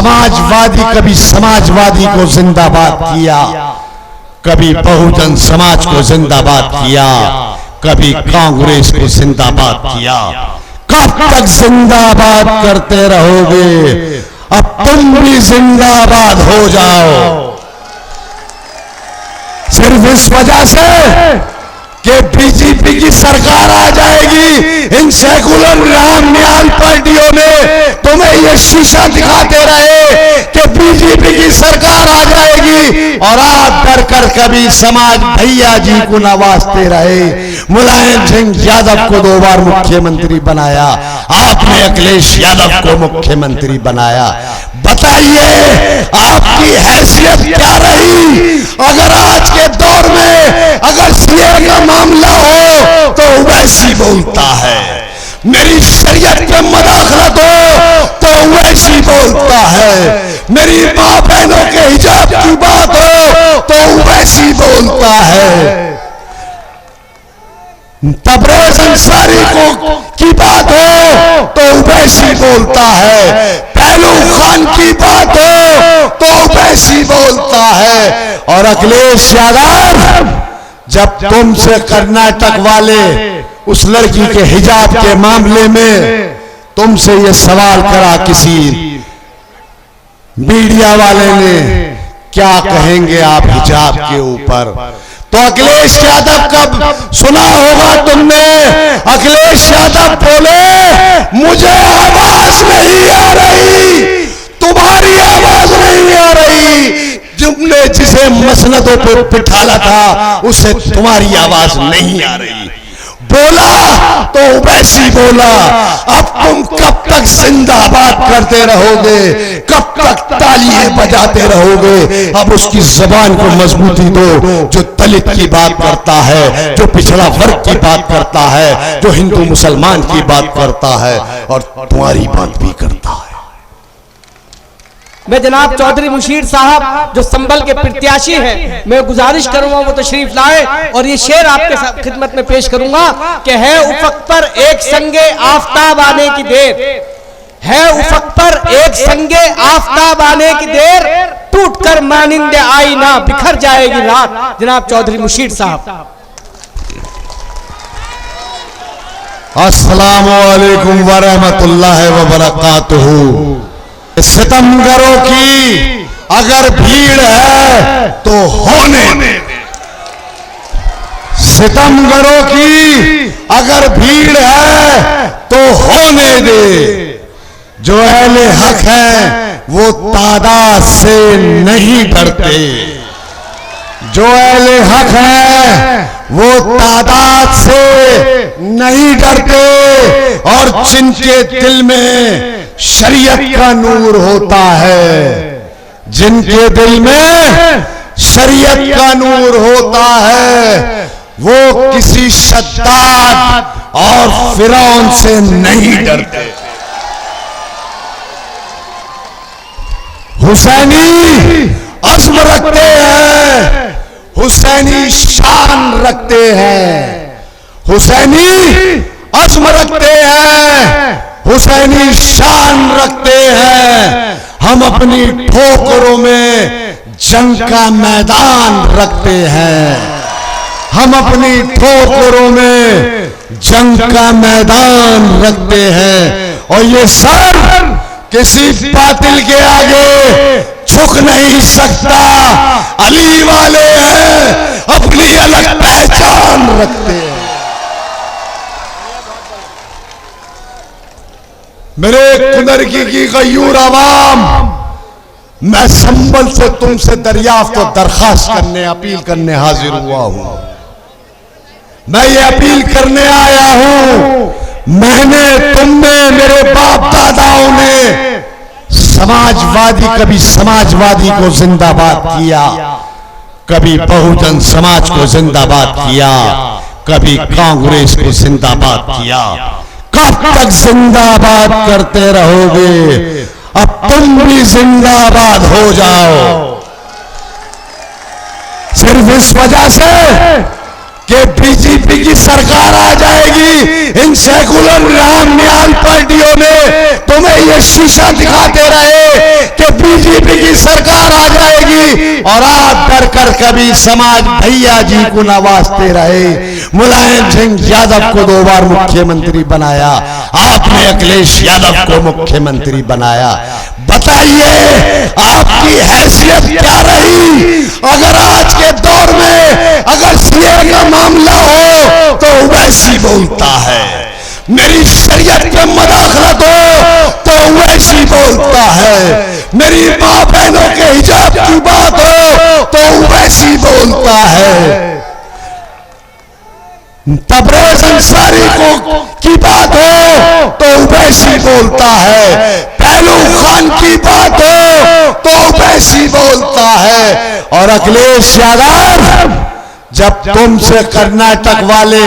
समाजवादी कभी समाजवादी को जिंदाबाद किया, कभी बहुजन समाज को जिंदाबाद किया, कभी कांग्रेस को जिंदाबाद किया। कब तक जिंदाबाद करते रहोगे? अब तुम भी जिंदाबाद हो जाओ। सिर्फ इस वजह से कि बीजेपी की सरकार आ जाएगी, इन सेकुलर रामनियाल पार्टियों ने तुम्हें ये शीशा दिखाते रहे कि बीजेपी की सरकार आ जाएगी और आप डर कर कभी समाज भैया जी को नवाजते रहे। मुलायम सिंह यादव को 2 बार मुख्यमंत्री बनाया, आपने अखिलेश यादव को मुख्यमंत्री बनाया। बताइए आपकी हैसियत क्या रही? अगर आज के दौर में अगर सीए का मामला हो तो वैसी बोलता है, मेरी शरीयत में मदाखलत हो तो वैसी बोलता है, मेरी माँ बहनों के हिजाब की बात हो तो वैसी बोलता है, तबरेज अंसारी को की बात हो तो वैसी बोलता है, पहलू खान की बात हो तो वैसी बोलता है। और अखिलेश यादव, जब तुमसे कर्नाटक वाले उस लड़की के हिजाब के मामले में तुमसे ये सवाल करा किसी मीडिया वाले ने, क्या कहेंगे आप हिजाब के ऊपर, तो अखिलेश यादव कब सुना होगा तुमने? अखिलेश यादव बोले मुझे आवाज नहीं आ रही, तुम्हारी आवाज नहीं आ रही, तुमने जिसे मसनदों पर बिठाला था उसे तुम्हारी आवाज नहीं आ रही। बोला तो वैसी बोला। अब तुम कब तक जिंदाबाद करते रहोगे? कब तक तालियां बजाते रहोगे? अब उसकी जबान को मजबूती दो, जो दलित की बात करता है, जो पिछड़ा वर्ग की बात करता है, जो हिंदू मुसलमान की बात करता है और तुम्हारी बात भी करता है। मैं जनाब चौधरी मुशीर साहब जो संभल के प्रत्याशी हैं, मैं गुजारिश करूंगा वो तशरीफ लाए और ये शेर आपके खिदमत में पेश करूंगा कि है उफक पर एक संगे आफताब आने की देर, है उफक पर एक संगे आफताब आने की देर, टूट कर मानिंदे आईना बिखर जाएगी रात। जनाब चौधरी मुशीर साहब। अस्सलामु अलैकुम व रहमतुल्लाहि व बरकातुहू। सितमगरों की अगर भीड़ है तो होने दे, सितमगरों की अगर भीड़ है तो होने दे, जो अहले हक हैं वो तादाद से नहीं डरते, जो अहले हक हैं वो तादाद से नहीं डरते, और जिनके दिल में शरीयत का नूर होता है, जिनके दिल में शरीयत का नूर होता है, वो किसी शद्दाद और फिरौन से नहीं डरते। हुसैनी अज़्म रखते हैं, हुसैनी शान रखते हैं, हुसैनी अज़्म रखते हैं, हुसैनी शान रखते हैं। हम अपनी ठोकरों में जंग का मैदान रखते हैं, हम अपनी ठोकरों में जंग का मैदान रखते हैं, और ये सर किसी बातिल के आगे झुक नहीं सकता। अली वाले हैं, अपनी अलग पहचान रखते हैं। मेरे कुनरकी की गयूर आवाम, मैं संभल से तुमसे दरियाफ्त और दरखास्त करने, अपील करने हाजिर हुआ हूं। मैं ये अपील करने आया हूं, मैंने, तुमने, मेरे बाप दादाओं ने समाजवादी कभी समाजवादी को जिंदाबाद किया, कभी बहुजन समाज को जिंदाबाद किया, कभी कांग्रेस को जिंदाबाद किया। कब तक जिंदाबाद करते रहोगे? अब तुम भी जिंदाबाद हो जाओ। सिर्फ इस वजह से कि बीजेपी की सरकार आ जाएगी, इन सेकुलर रामनियाल पार्टियों ने तुम्हें ये शीशा दिखाते रहे कि बीजेपी की सरकार आ जाएगी, और आप डर कर कभी समाज भैया जी को नवाजते रहे। मुलायम सिंह यादव को 2 बार मुख्यमंत्री बनाया, आपने अखिलेश यादव को मुख्यमंत्री बनाया। बताइए आपकी हैसियत क्या रही? अगर आज के दौर में अगर सीए का मामला हो तो वैसी बोलता है, मेरी शरीयत पे मदाखलत हो तो वैसी बोलता है, मेरी माँ बहनों के हिजाब की बात हो तो वैसी बोलता है, तबरेज अंसारी को की बात हो तो वैसी बोलता है, पहलू खान की बात हो तो वैसी बोलता है। और अखिलेश यादव, जब तुमसे कर्नाटक वाले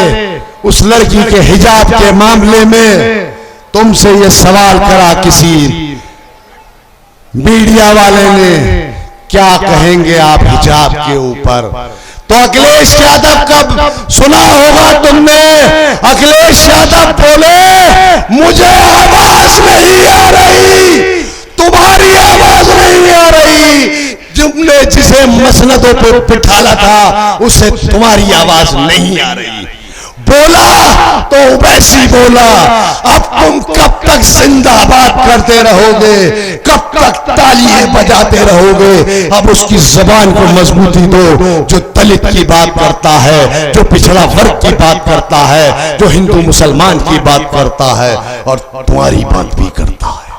उस लड़की के हिजाब के मामले में तुमसे ये सवाल करा किसी मीडिया वाले ने, क्या कहेंगे आप हिजाब के ऊपर, तो अखिलेश यादव कब सुना होगा तुमने? अखिलेश यादव बोले मुझे आवाज नहीं आ रही, तुम्हारी आवाज नहीं आ रही, तुमने जिसे मसनदों पर बिठाला था उससे तुम्हारी आवाज नहीं आ रही। बोला तो वैसी बोला। अब तुम कब तक जिंदाबाद करते रहोगे, कब तक तालियां बजाते रहोगे? अब उसकी जबान को मजबूती दो, जो दलित की बात करता है, जो पिछड़ा वर्ग की बात करता है, जो हिंदू मुसलमान की बात करता है और तुम्हारी बात भी करता है।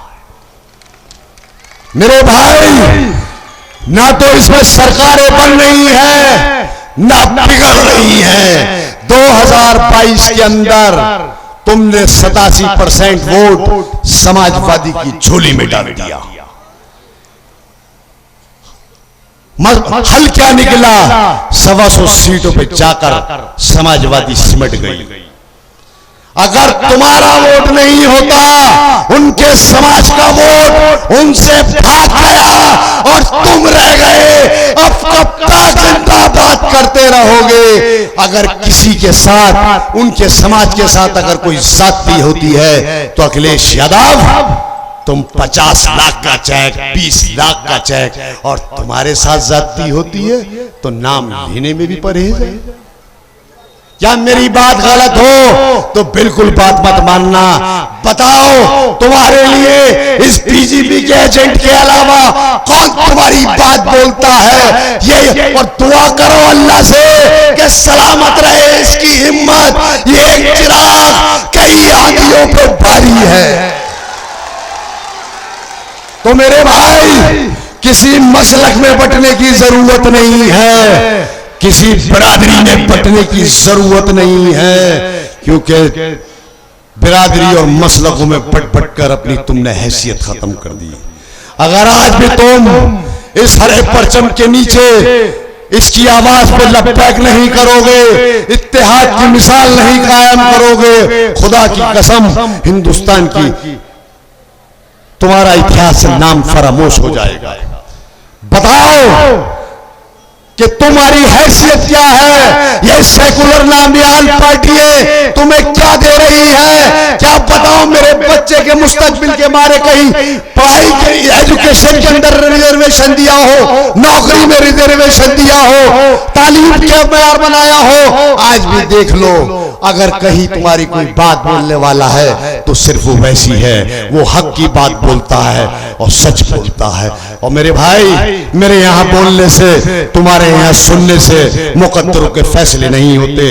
मेरे भाई, ना तो इसमें सरकारें बन रही हैं, ना बिगड़ रही हैं। 2022 के अंदर तुमने 87% वोट समाजवादी की झोली में डाल दिया। हल क्या निकला? 125 सीटों पे जाकर समाजवादी सिमट गई। अगर तुम्हारा वोट नहीं होता, उनके समाज का वोट उनसे भाग गया और तुम रह गए। अब कब तक जिंदाबाद करते रहोगे? अगर किसी के साथ, उनके समाज के साथ अगर कोई जाति होती है तो अखिलेश यादव, तुम 50 लाख का चेक, 20 लाख का चेक, और तुम्हारे साथ जाति होती है तो नाम लेने में भी परहेज है। क्या मेरी बात गलत हो तो बिल्कुल बात मत मानना। बताओ, तुम्हारे लिए इस बीजेपी के एजेंट के अलावा कौन तुम्हारी बात बोलता है? ये और दुआ करो अल्लाह से कि सलामत रहे इसकी हिम्मत। ये एक चिराग कई आंधियों पे भारी है। तो मेरे भाई, किसी मसलक में बंटने की जरूरत नहीं है, किसी बिरादरी में बंटने की जरूरत नहीं है, क्योंकि बिरादरी और मसलकों में बट कर अपनी तुमने हैसियत खत्म कर दी। अगर आज भी तुम इस हरे परचम के नीचे इसकी आवाज पे लबैक नहीं करोगे, इत्तेहाद की मिसाल नहीं कायम करोगे, खुदा की कसम हिंदुस्तान की तुम्हारा इतिहास से नाम फरामोश हो जाएगा। बताओ कि तुम्हारी हैसियत क्या है? ये सेकुलर नामियाल पार्टियां तुम्हें क्या दे रही है? क्या बताओ, मेरे बच्चे के मुस्तकबिल के मारे कहीं पढ़ाई के एजुकेशन के अंदर रिजर्वेशन दिया हो, नौकरी में रिजर्वेशन दिया हो, तालीम का मैयार बनाया हो? आज भी देख लो, अगर कहीं तुम्हारी कोई बात बोलने वाला है तो सिर्फ वो वैसी है, वो हक की बात बोलता है और सच बोलता है। और मेरे भाई, मेरे यहाँ बोलने से, तुम्हारे यहाँ सुनने से मुकद्दरों के फैसले नहीं होते।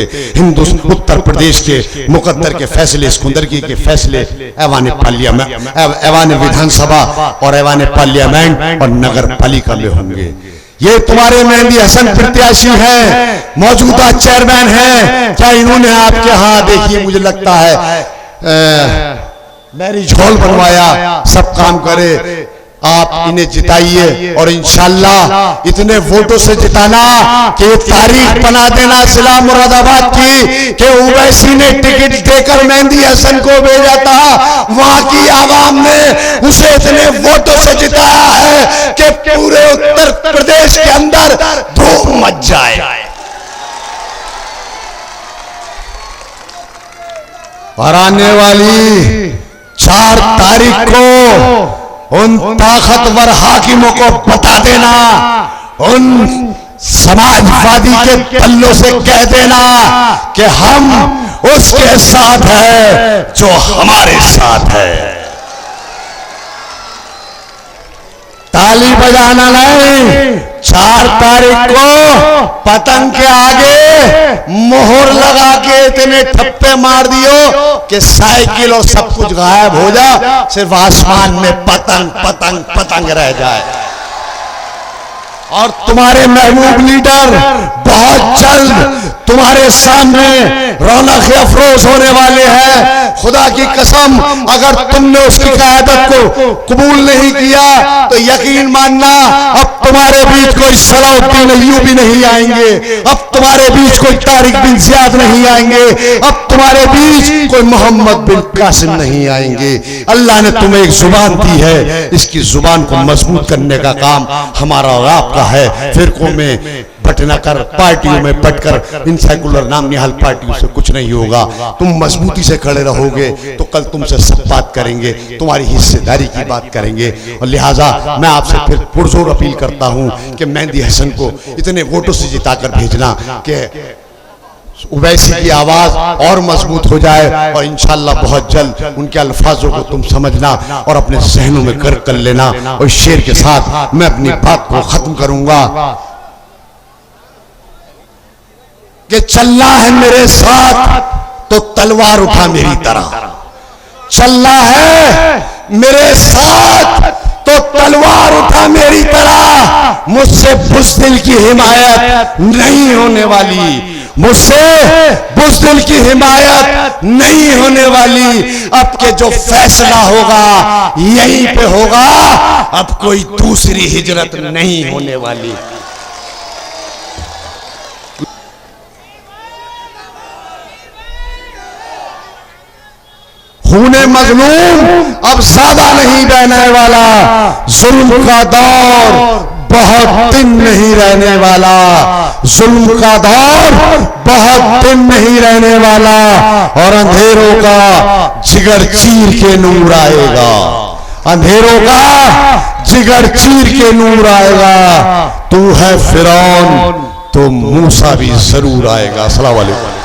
उत्तर प्रदेश के मुकद्दर के फैसले, स्कुंदरगी के फैसले ऐवान पार्लियामेंट, ऐवान विधानसभा और ऐवान पार्लियामेंट और नगर पालिका में होंगे। ये तुम्हारे मेहंदी हसन प्रत्याशी हैं, मौजूदा चेयरमैन हैं। क्या इन्होंने आपके यहाँ, देखिए मुझे लगता है मैरिज हॉल बनवाया, सब काम करे। आप इन्हें जिताइए और इंशाल्लाह इतने वोटों से जिताना कि तारीख बना देना जिला मुरादाबाद की कि ओवैसी ने टिकट देकर मेहंदी हसन को भेजा था। वहां की आवाम ने उसे इतने वोटों से जिताया है कि पूरे उत्तर प्रदेश के अंदर धूम मच जाए। और आने वाली 4 तारीख को ताकतवर हाकिमों को बता देना, उन समाजवादी के पल्लों से कह देना कि हम उसके साथ है जो हमारे साथ है। ताली बजाना नहीं, 4 तारीख को पतंग के आगे मोहर लगा के इतने ठप्पे मार दियो कि साइकिल और सब कुछ गायब हो जा, सिर्फ आसमान में पतंग पतंग पतंग रह जाए। और तुम्हारे महबूब लीडर बहुत जल्द तुम्हारे सामने रौनक अफरोज होने वाले हैं। खुदा की कसम, अगर तुमने उसकी क़यादत को कबूल नहीं किया तो यकीन मानना अब तुम्हारे बीच कोई सलाउद्दीन अय्यूबी नहीं आएंगे, अब तुम्हारे बीच कोई तारिक बिन ज़ियाद नहीं आएंगे, अब तुम्हारे बीच कोई मोहम्मद बिन कासिम नहीं आएंगे। अल्लाह ने तुम्हें एक जुबान दी है, इसकी जुबान को मजबूत करने का काम हमारा और आपका है। फिरकों में बटना कर, पार्टियों में बटकर इन सेकुलर नाम निहाल पार्टियों से कुछ नहीं होगा। तुम मजबूती से खड़े रहोगे तो कल तुमसे सब बात करेंगे, तुम्हारी हिस्सेदारी की बात करेंगे। और लिहाजा मैं आपसे फिर पुरजोर अपील करता हूं कि मेहंदी हसन को इतने वोटों से जिताकर भेजना कि उवैसी की आवाज और मजबूत हो जाए और इंशाअल्लाह बहुत जल्द उनके अल्फाजों को तुम समझना और अपने जहनों में घर कर लेना। और शेर के साथ मैं अपनी बात को खत्म करूंगा कि चलना है मेरे साथ तो तलवार उठा मेरी तरह, चलना है मेरे साथ तो तलवार उठा मेरी तरह। मुझसे बुज़दिल की हिमायत नहीं होने वाली, मुझसे बुज़दिल की हिमायत नहीं होने वाली। अब के जो फैसला होगा यहीं पे होगा, अब कोई दूसरी हिजरत नहीं होने वाली। खूने मजलूम अब ज्यादा नहीं बहने वाला, जुल्म का दौर बहुत दिन नहीं रहने वाला, जुल्म का दौर बहुत दिन नहीं रहने वाला। और अंधेरों का जिगर चीर के नूर आएगा, अंधेरों का जिगर चीर के नूर आएगा। तू है फिरौन तो मूसा भी जरूर आएगा। अस्सलाम वालेकुम।